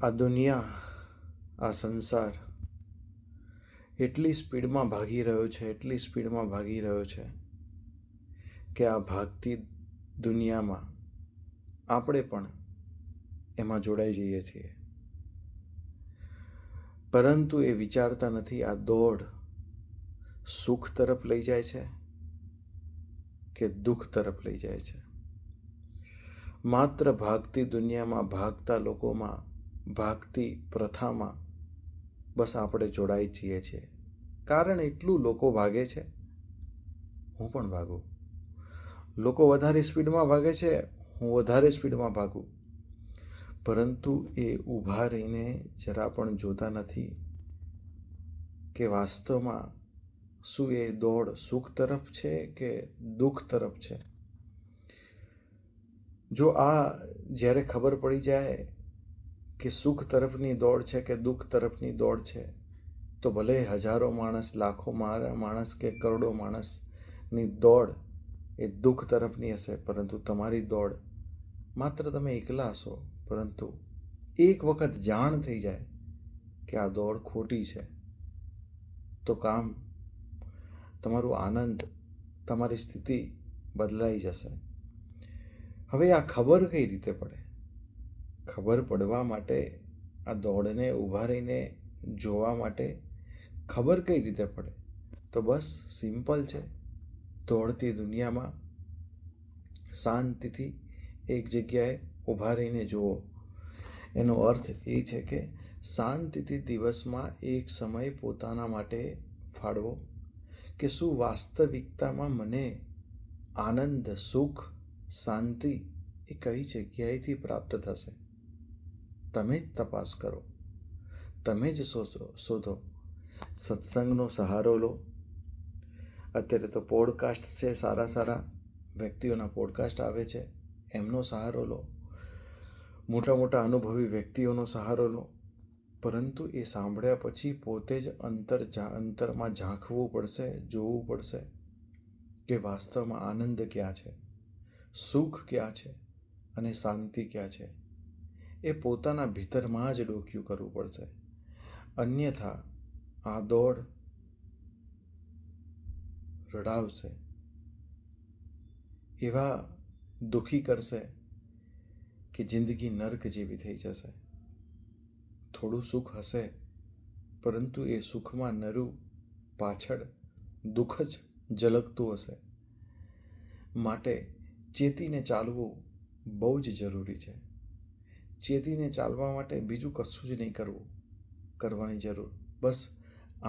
આ દુનિયા, આ સંસાર એટલી સ્પીડમાં ભાગી રહ્યો છે, એટલી સ્પીડમાં ભાગી રહ્યો છે કે આ ભાગતી દુનિયામાં આપણે પણ એમાં જોડાઈ જઈએ છીએ. પરંતુ એ વિચારતા નથી આ દોડ સુખ તરફ લઈ જાય છે કે દુઃખ તરફ લઈ જાય છે. માત્ર ભાગતી દુનિયામાં, ભાગતા લોકોમાં, ભાગતી પ્રથામાં બસ આપણે જોડાઈ જઈએ છીએ. કારણ એટલું લોકો ભાગે છે, હું પણ ભાગું. લોકો વધારે સ્પીડમાં ભાગે છે, હું વધારે સ્પીડમાં ભાગું. પરંતુ એ ઊભા રહીને જરા પણ જોતા નથી કે વાસ્તવમાં શું એ દોડ સુખ તરફ છે કે દુઃખ તરફ છે. જો આ જ્યારે ખબર પડી જાય કે સુખ તરફની દોડ છે કે દુઃખ તરફની દોડ છે, તો ભલે હજારો માણસ, લાખો માણસ કે કરોડો માણસની દોડ એ દુઃખ તરફની હશે, પરંતુ તમારી દોડ માત્ર તમે એકલા હશો. પરંતુ એક વખત જાણ થઈ જાય કે આ દોડ ખોટી છે, તો કામ, તમારું આનંદ, તમારી સ્થિતિ બદલાઈ જશે. હવે આ ખબર કઈ રીતે પડે? ખબર પડવા માટે, આ દોડને ઊભા રહીને જોવા માટે ખબર કઈ રીતે પડે? તો બસ સિમ્પલ છે. દોડતી દુનિયામાં શાંતિથી એક જગ્યાએ ઊભા રહીને જુઓ. એનો અર્થ એ છે કે શાંતિથી દિવસમાં એક સમય પોતાના માટે ફાળવો કે શું વાસ્તવિકતામાં મને આનંદ, સુખ, શાંતિ એ કઈ જગ્યાએથી પ્રાપ્ત થશે. તમે જ તપાસ કરો, તમે જ શોધો. સત્સંગનો સહારો લો. અત્યારે તો પોડકાસ્ટ છે, સારા સારા વ્યક્તિઓના પોડકાસ્ટ આવે છે, એમનો સહારો લો. મોટા મોટા અનુભવી વ્યક્તિઓનો સહારો લો. પરંતુ એ સાંભળ્યા પછી પોતે જ અંતરમાં ઝાંખવું પડશે, જોવું પડશે કે વાસ્તવમાં આનંદ ક્યાં છે, સુખ ક્યાં છે અને શાંતિ ક્યાં છે. એ પોતાના ભીતરમાં જ ડોક્યું કરવું પડશે. અન્યથા આ દોડ રડાવશે, એવા દુઃખી કરશે કે જિંદગી નર્ક જેવી થઈ જશે. થોડું સુખ હશે, પરંતુ એ સુખમાં નરું પાછળ દુઃખ જ ઝલકતું હશે. માટે ચેતીને ચાલવું બહુ જ જરૂરી છે. ચેતીને ચાલવા માટે બીજું કશું જ નહીં કરવાની જરૂર. બસ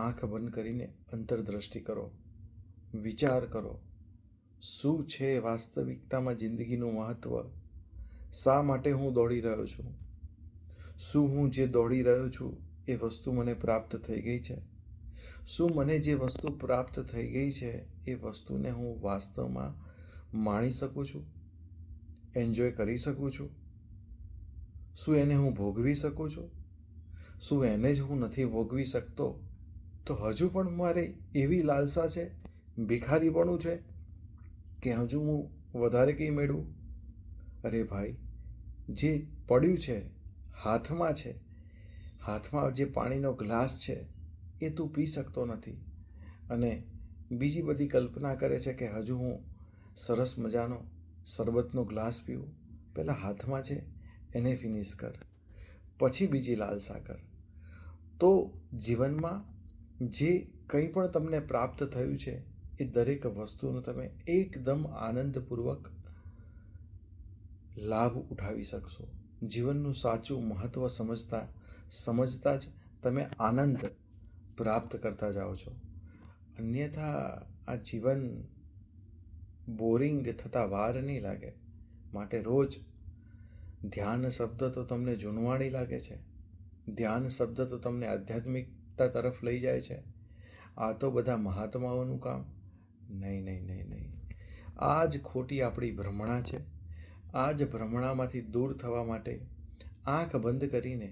આંખ બંધ કરીને અંતરદ્રષ્ટિ કરો, વિચાર કરો, શું છે વાસ્તવિકતામાં જિંદગીનું મહત્વ? શા માટે હું દોડી રહ્યો છું? શું હું જે દોડી રહ્યો છું એ વસ્તુ મને પ્રાપ્ત થઈ ગઈ છે? શું મને જે વસ્તુ પ્રાપ્ત થઈ ગઈ છે એ વસ્તુને હું વાસ્તવમાં માણી શકું છું, એન્જોય કરી શકું છું? શું એને હું ભોગવી શકું છું? શું એને જ હું નથી ભોગવી શકતો તો હજુ પણ મારે એવી લાલસા છે, ભિખારીપણું છે કે હજુ હું વધારે કંઈ મેળવું? અરે ભાઈ, જે પડ્યું છે, હાથમાં છે, હાથમાં જે પાણીનો ગ્લાસ છે એ તું પી શકતો નથી અને બીજી બધી કલ્પના કરે છે કે હજુ હું સરસ મજાનો શરબતનો ગ્લાસ પીવું. પહેલાં હાથમાં છે એને ફિનિશ કર, પછી બીજી લાલસા કર. તો જીવનમાં જે કંઈ પણ તમને પ્રાપ્ત થયું છે એ દરેક વસ્તુનો તમે એકદમ આનંદપૂર્વક લાભ ઉઠાવી શકશો. જીવનનું સાચું મહત્ત્વ સમજતા જ તમે આનંદ પ્રાપ્ત કરતા જાઓ છો. અન્યથા આ જીવન બોરિંગ થતાં વાર નહીં લાગે. માટે રોજ ધ્યાન શબ્દ તો તમને જૂનવાણી લાગે છે, ધ્યાન શબ્દ તો તમને આધ્યાત્મિકતા તરફ લઈ જાય છે. આ તો બધા મહાત્માઓનું કામ. નહીં નહીં નહીં નહીં. આ જ ખોટી આપણી ભ્રમણા છે. આ જ ભ્રમણામાંથી દૂર થવા માટે આંખ બંધ કરીને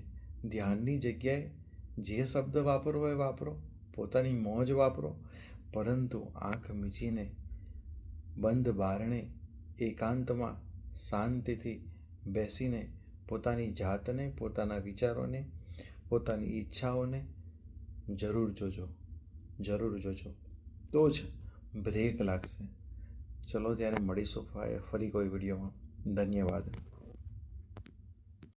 ધ્યાનની જગ્યાએ જે શબ્દ વાપરવો એ વાપરો, પોતાની મોજ વાપરો, પરંતુ આંખ મીચીને બંધ બારણે એકાંતમાં શાંતિથી બેસીને પોતાની જાતને, પોતાના વિચારોને, પોતાની ઈચ્છાઓને જરૂર જોજો, જરૂર જોજો. તો જ બ્રેક લાગશે. ચલો ત્યારે મળીશું ફરી કોઈ વિડીયોમાં. ધન્યવાદ.